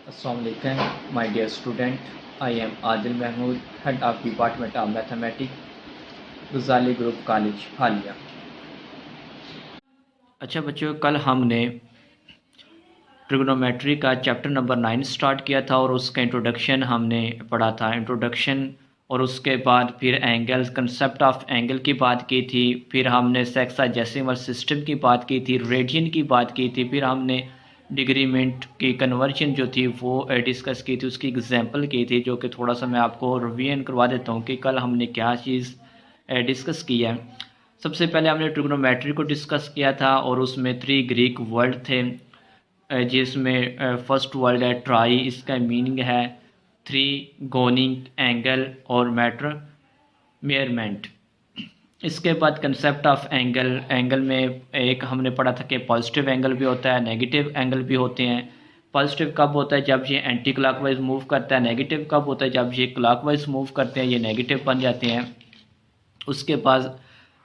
Assalamu alaikum, my dear student. I am Adil Mahmood, Head of Department of Mathematics, Ghazali Group College, हालिया। अच्छा बच्चों, कल हमने trigonometry का चैप्टर नंबर 9 स्टार्ट किया था और उसका इंट्रोडक्शन हमने पढ़ा था। इंट्रोडक्शन और उसके बाद फिर एंगल्स, कंसेप्ट ऑफ एंगल की बात की थी। फिर हमने सेक्साडेसिमल सिस्टम की बात की थी, रेडियन की बात की थी। फिर हमने डिग्रीमेंट की कन्वर्जन जो थी वो डिस्कस की थी, उसकी एग्जांपल की थी, जो कि थोड़ा सा मैं आपको रिवीजन करवा देता हूँ कि कल हमने क्या चीज़ डिस्कस की है। सबसे पहले हमने ट्रिग्नोमेट्री को डिस्कस किया था और उसमें 3 ग्रीक वर्ड थे, जिसमें फर्स्ट वर्ड है ट्राई। इसका मीनिंग है थ्री, गोनिंग, एंगल और मैटर मेयरमेंट। इसके बाद कंसेप्ट ऑफ एंगल, एंगल में एक हमने पढ़ा था कि पॉजिटिव एंगल भी होता है, नेगेटिव एंगल भी होते हैं। पॉजिटिव कब होता है? जब ये एंटी क्लॉकवाइज मूव करता है। नेगेटिव कब होता है? जब ये क्लॉकवाइज मूव करते हैं, ये नेगेटिव बन जाते हैं। उसके बाद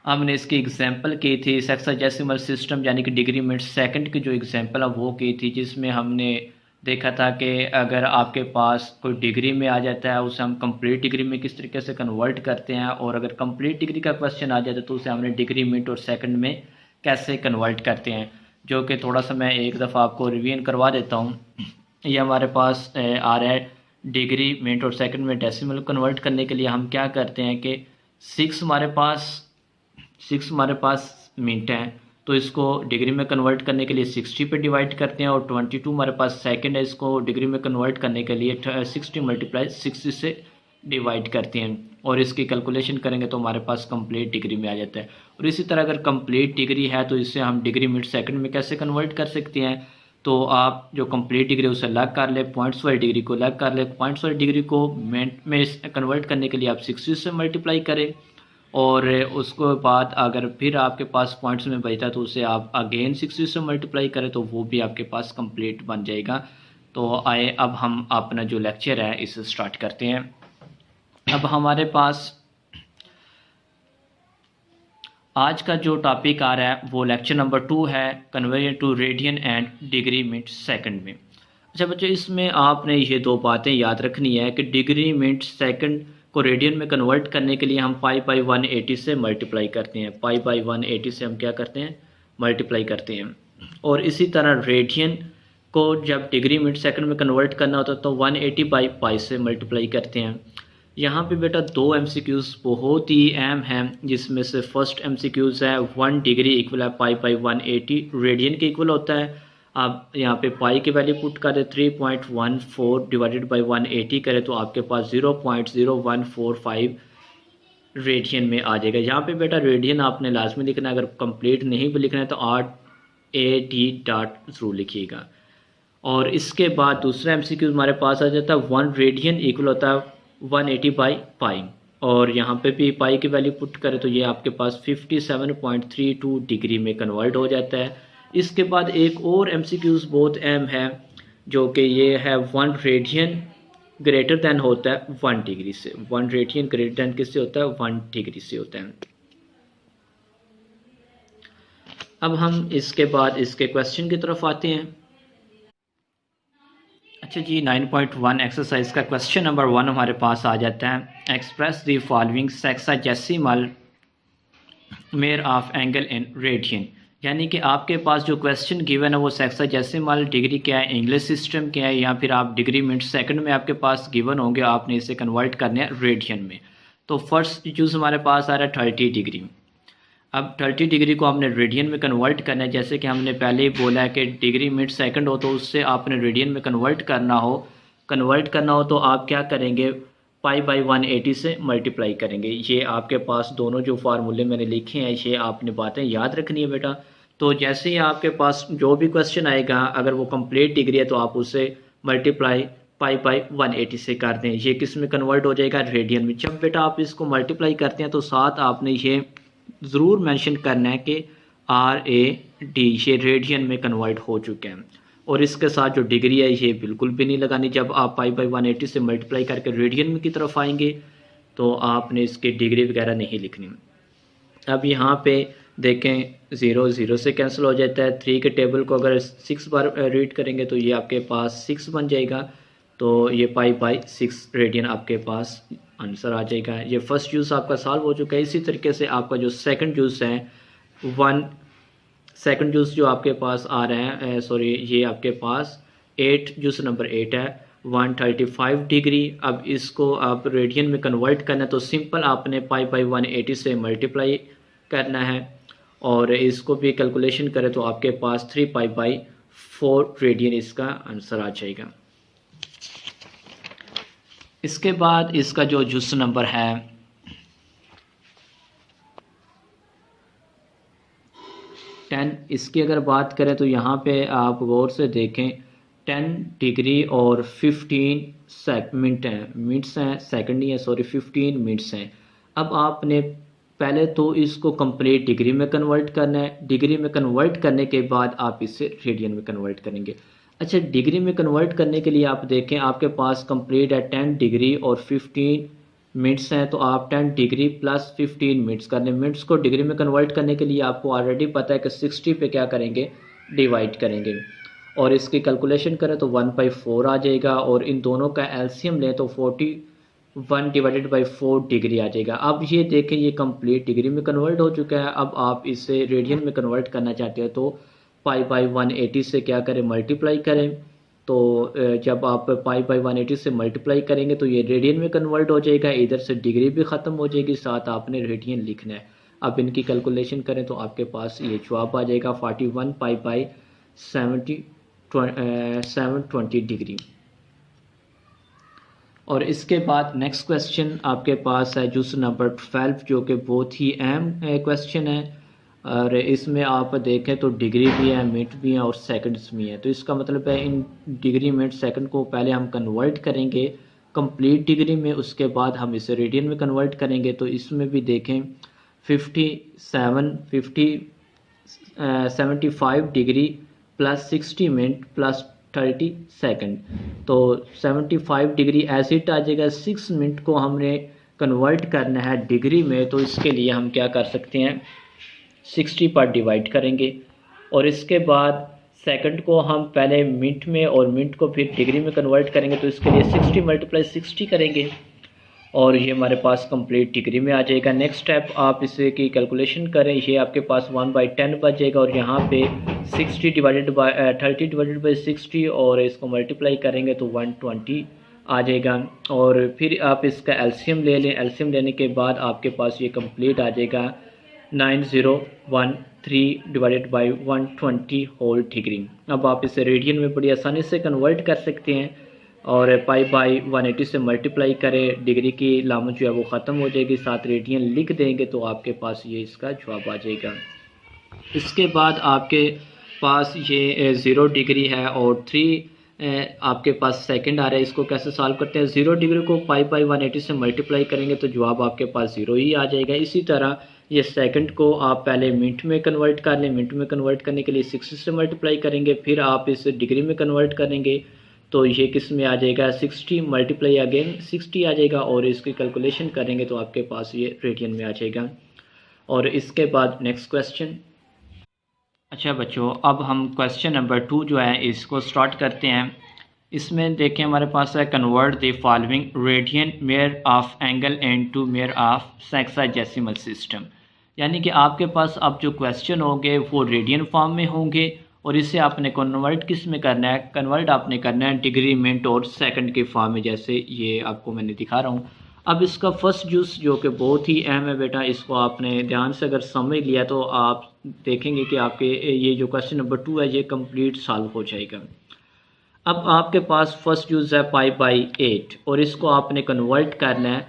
हमने इसकी एग्जांपल की थी सेक्साडेसिमल सिस्टम, यानी कि डिग्रीमेंट सेकंड की जो एग्जांपल है वो की थी, जिसमें हमने देखा था कि अगर आपके पास कोई डिग्री में आ जाता है उसे हम कंप्लीट डिग्री में किस तरीके से कन्वर्ट करते हैं, और अगर कंप्लीट डिग्री का क्वेश्चन आ जाता है तो उसे हमने डिग्रीमेंट और सेकंड में कैसे कन्वर्ट करते हैं, जो कि थोड़ा सा मैं एक दफ़ा आपको रिवीजन करवा देता हूँ। ये हमारे पास आ रहा है डिग्रीमेंट और सेकंड में डेसिमल कन्वर्ट करने के लिए हम क्या करते हैं कि सिक्स हमारे पास मिनट है, तो इसको डिग्री में कन्वर्ट करने के लिए 60 पे डिवाइड करते हैं, और 22 हमारे पास सेकंड है, इसको डिग्री में कन्वर्ट करने के लिए 60 × 60 से डिवाइड करते हैं, और इसकी कैलकुलेशन करेंगे तो हमारे पास कंप्लीट डिग्री में आ जाता है। और इसी तरह अगर कंप्लीट डिग्री है तो इससे हम डिग्री मिनट सेकंड में कैसे कन्वर्ट कर सकते हैं, तो आप जो कंप्लीट डिग्री उसे अलग कर ले, पॉइंट्स वाली डिग्री को अलग कर ले। पॉइंट्स वाली डिग्री को मिनट में कन्वर्ट करने के लिए आप 60 से मल्टीप्लाई करें, और उसके बाद अगर फिर आपके पास पॉइंट्स में बचता है तो उसे आप अगेन 60 से मल्टीप्लाई करें, तो वो भी आपके पास कंप्लीट बन जाएगा। तो आए अब हम अपना जो लेक्चर है इसे स्टार्ट करते हैं। अब हमारे पास आज का जो टॉपिक आ रहा है वो लेक्चर नंबर 2 है, conversion to radian and degree minute second में। अच्छा बच्चों, इसमें आपने ये दो बातें याद रखनी है कि डिग्रीमेंट सेकंड को रेडियन में कन्वर्ट करने के लिए हम पाई/180 से मल्टीप्लाई करते हैं। पाई/180 से हम क्या करते हैं? मल्टीप्लाई करते हैं। और इसी तरह रेडियन को जब डिग्रीमेंट सेकंड में कन्वर्ट करना होता है तो 180/पाई से मल्टीप्लाई करते हैं। यहाँ पे बेटा दो एमसीक्यूज़ बहुत ही अहम हैं, जिसमें से फर्स्ट एमसीक्यूज़ है 1 डिग्री इक्वल है पाई/180, रेडियन के इक्वल होता है। आप यहाँ पे पाई की वैल्यू पुट करें 3.14 डिवाइडेड बाई 180 करें तो आपके पास 0.0145 रेडियन में आ जाएगा। यहाँ पे बेटा रेडियन आपने लाजमी लिखना है, अगर कंप्लीट नहीं भी लिखना है तो RAD ज़रूर लिखिएगा। और इसके बाद दूसरा एमसीक्यू हमारे पास आ जाता है 1 रेडियन इक्वल होता है 180/पाई, और यहाँ पे भी पाई की वैल्यू पुट करें तो ये आपके पास 57.32 डिग्री में कन्वर्ट हो जाता है। इसके बाद एक और एमसीक्यूज़ बहुत अहम है, जो कि ये है 1 रेडियन ग्रेटर दैन होता है 1 डिग्री से। 1 रेडियन ग्रेटर दैन किससे होता है? 1 डिग्री से होता है। अब हम इसके बाद इसके क्वेश्चन की तरफ आते हैं। अच्छा जी, 9.1 एक्सरसाइज का क्वेश्चन नंबर 1 हमारे पास आ जाता है। Express the following sexagesimal mayor of angle in radian, यानी कि आपके पास जो क्वेश्चन गिवन है वो सेक्साडेसिमल डिग्री क्या है, इंग्लिश सिस्टम क्या है, या फिर आप डिग्री मिनट सेकंड में आपके पास गिवन होंगे, आपने इसे कन्वर्ट करना है रेडियन में। तो फर्स्ट चूज़ हमारे पास आ रहा है 30 डिग्री। अब 30 डिग्री को आपने रेडियन में कन्वर्ट करना है, जैसे कि हमने पहले ही बोला है कि डिग्री मिनट सेकंड हो तो उससे आपने रेडियन में कन्वर्ट करना हो तो आप क्या करेंगे? पाई/180 से मल्टीप्लाई करेंगे। ये आपके पास दोनों जो फार्मूले मैंने लिखे हैं ये आपने बातें याद रखनी है बेटा। तो जैसे ही आपके पास जो भी क्वेश्चन आएगा, अगर वो कंप्लीट डिग्री है तो आप उसे मल्टीप्लाई पाई/180 से कर दें। ये किस में कन्वर्ट हो जाएगा? रेडियन में। जब बेटा आप इसको मल्टीप्लाई करते हैं तो साथ आपने ये ज़रूर मेंशन करना है कि RAD ये रेडियन में कन्वर्ट हो चुके हैं, और इसके साथ जो डिग्री है ये बिल्कुल भी नहीं लगानी। जब आप पाई/180 से मल्टीप्लाई करके रेडियन में की तरफ आएंगे तो आपने इसकी डिग्री वगैरह नहीं लिखनी। अब यहाँ पे देखें 0 0 से कैंसिल हो जाता है। 3 के टेबल को अगर 6 बार रीड करेंगे तो ये आपके पास 6 बन जाएगा। तो ये पाई बाई 6 रेडियन आपके पास आंसर आ जाएगा। ये फर्स्ट यूज़ आपका सॉल्व हो चुका है। इसी तरीके से आपका जो सेकंड यूज़ है सेकंड यूज़ जो आपके पास आ रहा है सॉरी ये आपके पास 8 यूज़ नंबर 8 है 135 डिग्री। अब इसको आप रेडियन में कन्वर्ट करना है तो सिंपल आपने पाई बाई 180 से मल्टीप्लाई करना है और इसको भी कैलकुलेशन करें तो आपके पास 3 पाई बाई 4 रेडियन इसका आंसर आ जाएगा। इसके बाद इसका जो जुज़ नंबर है 10, इसकी अगर बात करें तो यहाँ पे आप गौर से देखें 10 डिग्री और 15 मिनट्स हैं सेकंड नहीं है सॉरी 15 मिनट्स हैं। अब आपने पहले तो इसको कंप्लीट डिग्री में कन्वर्ट करना है। डिग्री में कन्वर्ट करने के बाद आप इसे रेडियन में कन्वर्ट करेंगे। अच्छा, डिग्री में कन्वर्ट करने के लिए आप देखें आपके पास कंप्लीट है 10 डिग्री और 15 मिनट्स हैं तो आप 10 डिग्री प्लस 15 मिनट्स कर लें। मिनट्स को डिग्री में कन्वर्ट करने के लिए आपको ऑलरेडी पता है कि 60 पे क्या करेंगे डिवाइड करेंगे और इसकी कैलकुलेशन करें तो 1/4 आ जाएगा और इन दोनों का एलसीएम लें तो 41 डिवाइडेड बाई 4 डिग्री आ जाएगा। अब ये देखें ये कंप्लीट डिग्री में कन्वर्ट हो चुका है। अब आप इसे रेडियन में कन्वर्ट करना चाहते हैं तो पाई बाई 180 से क्या करें मल्टीप्लाई करें। तो जब आप पाई बाई 180 से मल्टीप्लाई करेंगे तो ये रेडियन में कन्वर्ट हो जाएगा। इधर से डिग्री भी ख़त्म हो जाएगी, साथ आपने रेडियन लिखना है। अब इनकी कैलकुलेशन करें तो आपके पास ये जवाब आ जाएगा 41 पाई बाई 720 डिग्री। और इसके बाद नेक्स्ट क्वेश्चन आपके पास है जुज़ नंबर 12 जो कि बहुत ही अहम क्वेश्चन है और इसमें आप देखें तो डिग्री भी है, मिनट भी है और सेकंड्स भी हैं। तो इसका मतलब है इन डिग्री मिनट सेकंड को पहले हम कन्वर्ट करेंगे कंप्लीट डिग्री में, उसके बाद हम इसे रेडियन में कन्वर्ट करेंगे। तो इसमें भी देखें 75 degree plus 60 minute plus 30 second. तो 75 डिग्री एसिड आ जाएगा। 6 मिनट को हमने कन्वर्ट करना है डिग्री में तो इसके लिए हम क्या कर सकते हैं 60 पर डिवाइड करेंगे और इसके बाद सेकंड को हम पहले मिनट में और मिनट को फिर डिग्री में कन्वर्ट करेंगे तो इसके लिए 60 मल्टीप्लाई 60 करेंगे और ये हमारे पास कंप्लीट डिग्री में आ जाएगा। नेक्स्ट स्टेप आप इसे की कैलकुलेशन करें, ये आपके पास 1/10 बच जाएगा और यहाँ पे 30 डिवाइडेड बाई 60 और इसको मल्टीप्लाई करेंगे तो 120 आ जाएगा। और फिर आप इसका एलसीएम ले लें। एलसीएम लेने के बाद आपके पास ये कंप्लीट आ जाएगा 9013 डिवाइडेड बाई 120 होल डिग्री। अब आप इसे रेडियन में बड़ी आसानी से कन्वर्ट कर सकते हैं और पाई बाई 180 से मल्टीप्लाई करें, डिग्री की लामत जो है वो ख़त्म हो जाएगी, साथ रेडियन लिख देंगे तो आपके पास ये इसका जवाब आ जाएगा। इसके बाद आपके पास ये 0 डिग्री है और 3 आपके पास सेकंड आ रहा है। इसको कैसे सॉल्व करते हैं 0 डिग्री को पाई बाई 180 से मल्टीप्लाई करेंगे तो जवाब आपके पास 0 ही आ जाएगा। इसी तरह ये सेकंड को आप पहले मिनट में कन्वर्ट कर लें। मिनट में कन्वर्ट करने के लिए 60 से मल्टीप्लाई करेंगे, फिर आप इसे डिग्री में कन्वर्ट करेंगे तो ये किस में आ जाएगा 60 मल्टीप्लाई अगेन 60 आ जाएगा और इसकी कैलकुलेशन करेंगे तो आपके पास ये रेडियन में आ जाएगा। और इसके बाद नेक्स्ट क्वेश्चन। अच्छा बच्चों, अब हम क्वेश्चन नंबर 2 जो है इसको स्टार्ट करते हैं। इसमें देखें हमारे पास है convert the following radian measure of angle and to measure of sexagesimal system. यानी कि आपके पास अब जो क्वेश्चन होंगे वो रेडियन फॉर्म में होंगे और इसे आपने कन्वर्ट किस में करना है, कन्वर्ट आपने करना है डिग्री मिनट और सेकंड के फॉर्म में, जैसे ये आपको मैंने दिखा रहा हूँ। अब इसका फर्स्ट जूस जो कि बहुत ही अहम है बेटा, इसको आपने ध्यान से अगर समझ लिया तो आप देखेंगे कि आपके ये जो क्वेश्चन नंबर 2 है ये कंप्लीट सॉल्व हो जाएगा। अब आपके पास फर्स्ट यूज़ है पाई बाई 8 और इसको आपने कन्वर्ट करना है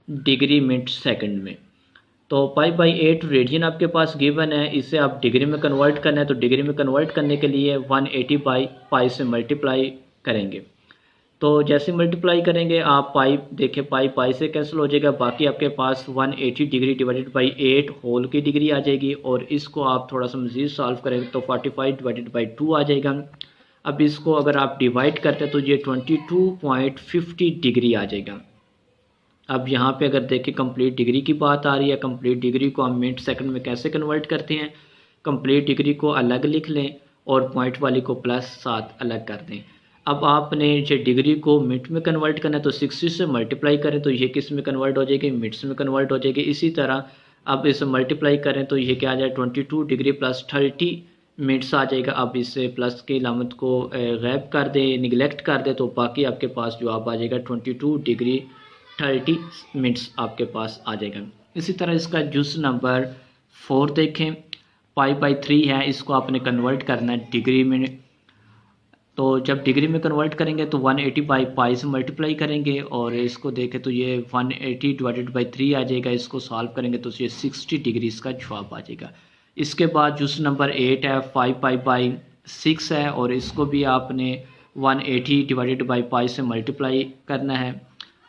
डिग्री मिनट सेकंड में। तो पाई बाई 8 रेडियन आपके पास गिवन है, इसे आप डिग्री में कन्वर्ट करना है। तो डिग्री में कन्वर्ट करने के लिए 180 बाई पाई से मल्टीप्लाई करेंगे। तो जैसे मल्टीप्लाई करेंगे आप पाई देखिए पाई से कैंसिल हो जाएगा, बाकी आपके पास 180 डिग्री डिवाइडेड बाई 8 होल की डिग्री आ जाएगी। और इसको आप थोड़ा सा मज़ीद सॉल्व करेंगे तो 45 डिवाइडेड बाई 2 आ जाएगा। अब इसको अगर आप डिवाइड करते हैं तो ये 22.50 डिग्री आ जाएगा। अब यहाँ पे अगर देखें कंप्लीट डिग्री की बात आ रही है, कंप्लीट डिग्री को हम मिनट सेकंड में कैसे कन्वर्ट करते हैं। कंप्लीट डिग्री को अलग लिख लें और पॉइंट वाली को +7 अलग कर दें। अब आपने जो डिग्री को मिनट में कन्वर्ट करना है तो 60 से मल्टीप्लाई करें तो ये किस में कन्वर्ट हो जाएगी, मिनट्स में कन्वर्ट हो जाएगी। इसी तरह अब इसे मल्टीप्लाई करें तो ये क्या आ जाए 22 डिग्री + 30 मिनट्स आ जाएगा। अब इससे प्लस की लामत को गैब कर दें, निगलेक्ट कर दें तो बाकी आपके पास जवाब आ जाएगा 22 डिग्री 30 मिनट्स आपके पास आ जाएगा। इसी तरह इसका जुज़ नंबर 4 देखें, π/3 है, इसको आपने कन्वर्ट करना है डिग्री में। तो जब डिग्री में कन्वर्ट करेंगे तो 180/π से मल्टीप्लाई करेंगे और इसको देखें तो ये 180/3 आ जाएगा। इसको सॉल्व करेंगे तो ये 60 डिग्री इसका जवाब आ जाएगा। इसके बाद जुज़ नंबर 8 है, 5π/6 है और इसको भी आपने 180/π से मल्टीप्लाई करना है।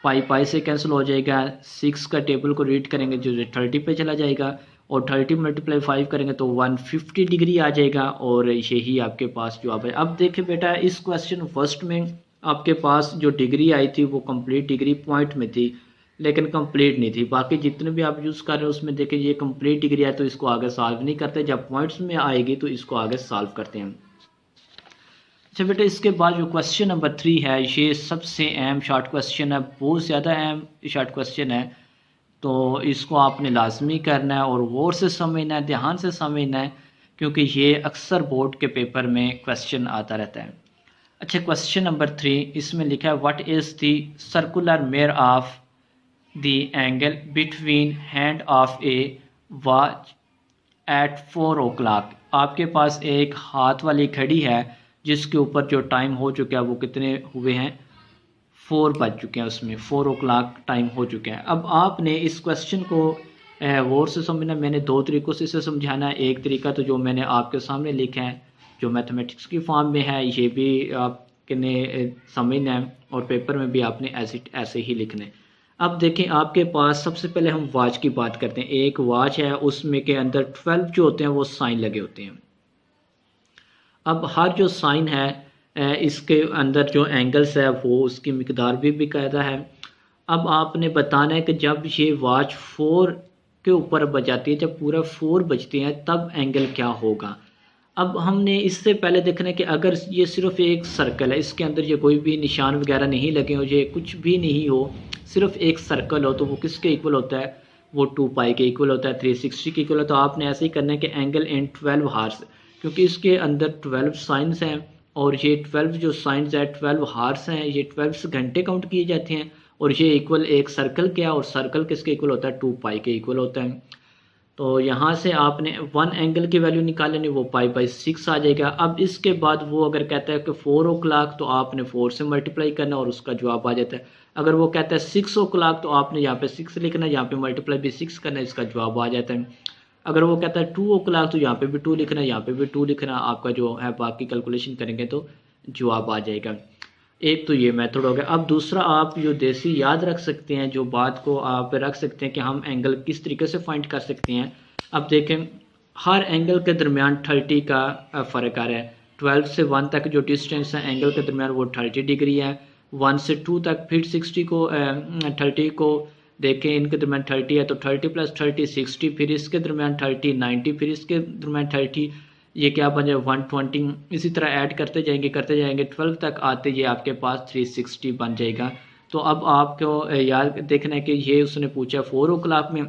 π से कैंसिल हो जाएगा, 6 का टेबल को रीड करेंगे जो 30 पे चला जाएगा और 30 × 5 करेंगे तो 150 डिग्री आ जाएगा और यही आपके पास जवाब है। अब देखिए बेटा, इस क्वेश्चन फर्स्ट में आपके पास जो डिग्री आई थी वो कंप्लीट डिग्री पॉइंट में थी लेकिन कंप्लीट नहीं थी। बाकी जितने भी आप यूज़ कर रहे हो उसमें देखिए ये कंप्लीट डिग्री है तो इसको आगे सॉल्व नहीं करते, जब पॉइंट्स में आएगी तो इसको आगे सॉल्व करते हैं। अच्छा बेटा, इसके बाद जो क्वेश्चन नंबर 3 है ये सबसे अहम शॉर्ट क्वेश्चन है, बहुत ज़्यादा अहम शॉर्ट क्वेश्चन है। तो इसको आपने लाजमी करना है और गौर से समझना है, ध्यान से समझना है क्योंकि ये अक्सर बोर्ड के पेपर में क्वेश्चन आता रहता है। अच्छा, क्वेश्चन नंबर 3 इसमें लिखा है what is the circular measure of the angle between hand of a watch at 4 o'clock। आपके पास एक हाथ वाली घड़ी है जिसके ऊपर जो टाइम हो चुका है वो कितने हुए हैं, 4 बज चुके हैं, उसमें 4 o'clock टाइम हो चुके हैं। अब आपने इस क्वेश्चन को गौर से समझना। मैंने 2 तरीक़ों से इसे समझाना है। एक तरीका तो जो मैंने आपके सामने लिखा है जो मैथमेटिक्स की फॉर्म में है, ये भी आपने समझना है और पेपर में भी आपने ऐसे ही लिखना है। अब देखें, आपके पास सबसे पहले हम वॉच की बात करते हैं। एक वॉच है, उसमें के अंदर 12 जो होते हैं वो साइन लगे होते हैं। अब हर जो साइन है इसके अंदर जो एंगल्स है वो उसकी मिकदार भी बाकायदा है। अब आपने बताना है कि जब ये वॉच 4 के ऊपर बजाती है, जब पूरा 4 बजते हैं तब एंगल क्या होगा। अब हमने इससे पहले देखना है कि अगर ये सिर्फ एक सर्कल है, इसके अंदर ये कोई भी निशान वगैरह नहीं लगे हो, ये कुछ भी नहीं हो, सिर्फ एक सर्कल हो, तो वो किसके इक्वल होता है, वो 2π के इक्वल होता है, 360 के इक्वल होता है। तो आपने ऐसे ही करना है कि एंगल इन 12 हार्स, क्योंकि इसके अंदर 12 साइंस हैं और ये 12 जो साइंस है 12 हार्स हैं, ये 12 घंटे काउंट किए जाते हैं और ये इक्वल एक सर्कल क्या, और सर्कल किसके इक्वल होता है, 2π के इक्वल होता है। तो यहाँ से आपने 1 एंगल की वैल्यू निकालनी, वो π/6 आ जाएगा। अब इसके बाद वो अगर कहता है कि 4 o'clock तो आपने 4 से मल्टीप्लाई करना और उसका जवाब आ जाता है। अगर वो कहता है 6 o'clock तो आपने यहाँ पे 6 लिखना, यहाँ पे मल्टीप्लाई भी 6 करना, इसका जवाब आ जाता है। अगर वो कहता है 2 o'clock तो यहाँ पे भी 2 लिखना, यहाँ पे भी 2 लिखना, आपका जो है बाकी कैलकुलेशन करेंगे तो जवाब आ जाएगा। एक तो ये मेथड हो गया। अब दूसरा, आप जो देसी याद रख सकते हैं, जो बात को आप रख सकते हैं कि हम एंगल किस तरीके से फाइंड कर सकते हैं। अब देखें, हर एंगल के दरमियान 30 का फ़र्क आ रहा है। 12 से 1 तक जो डिस्टेंस है एंगल के दरमियान वो 30 डिग्री है। 1 से 2 तक फिर 30 को देखें, इनके दरमियान 30 है तो 30 + 30 60, फिर इसके दरमियान 30 90, फिर इसके दरमियान 30, ये क्या बन जाए 120। इसी तरह ऐड करते जाएंगे 12 तक आते ये आपके पास 360 बन जाएगा। तो अब आपको याद देखना है कि ये उसने पूछा 4 o'clock में,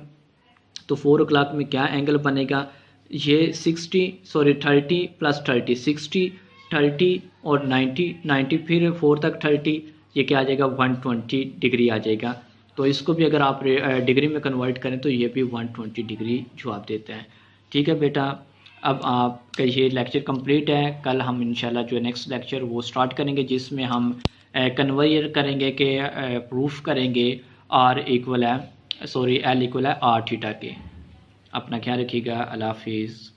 तो 4 o'clock में क्या एंगल बनेगा, ये 30 + 30 60, 30 और 90 फिर 4 तक 30, ये क्या आ जाएगा 120 डिग्री आ जाएगा। तो इसको भी अगर आप डिग्री में कन्वर्ट करें तो ये भी 120 डिग्री जवाब देता है। ठीक है बेटा, अब आपका ये लेक्चर कंप्लीट है। कल हम इंशाल्लाह जो नेक्स्ट लेक्चर वो स्टार्ट करेंगे जिसमें हम कन्वर्ट करेंगे कि प्रूफ करेंगे L इक्वल है R थीटा के। अपना ख्याल रखिएगा। अल्लाह हाफिज़।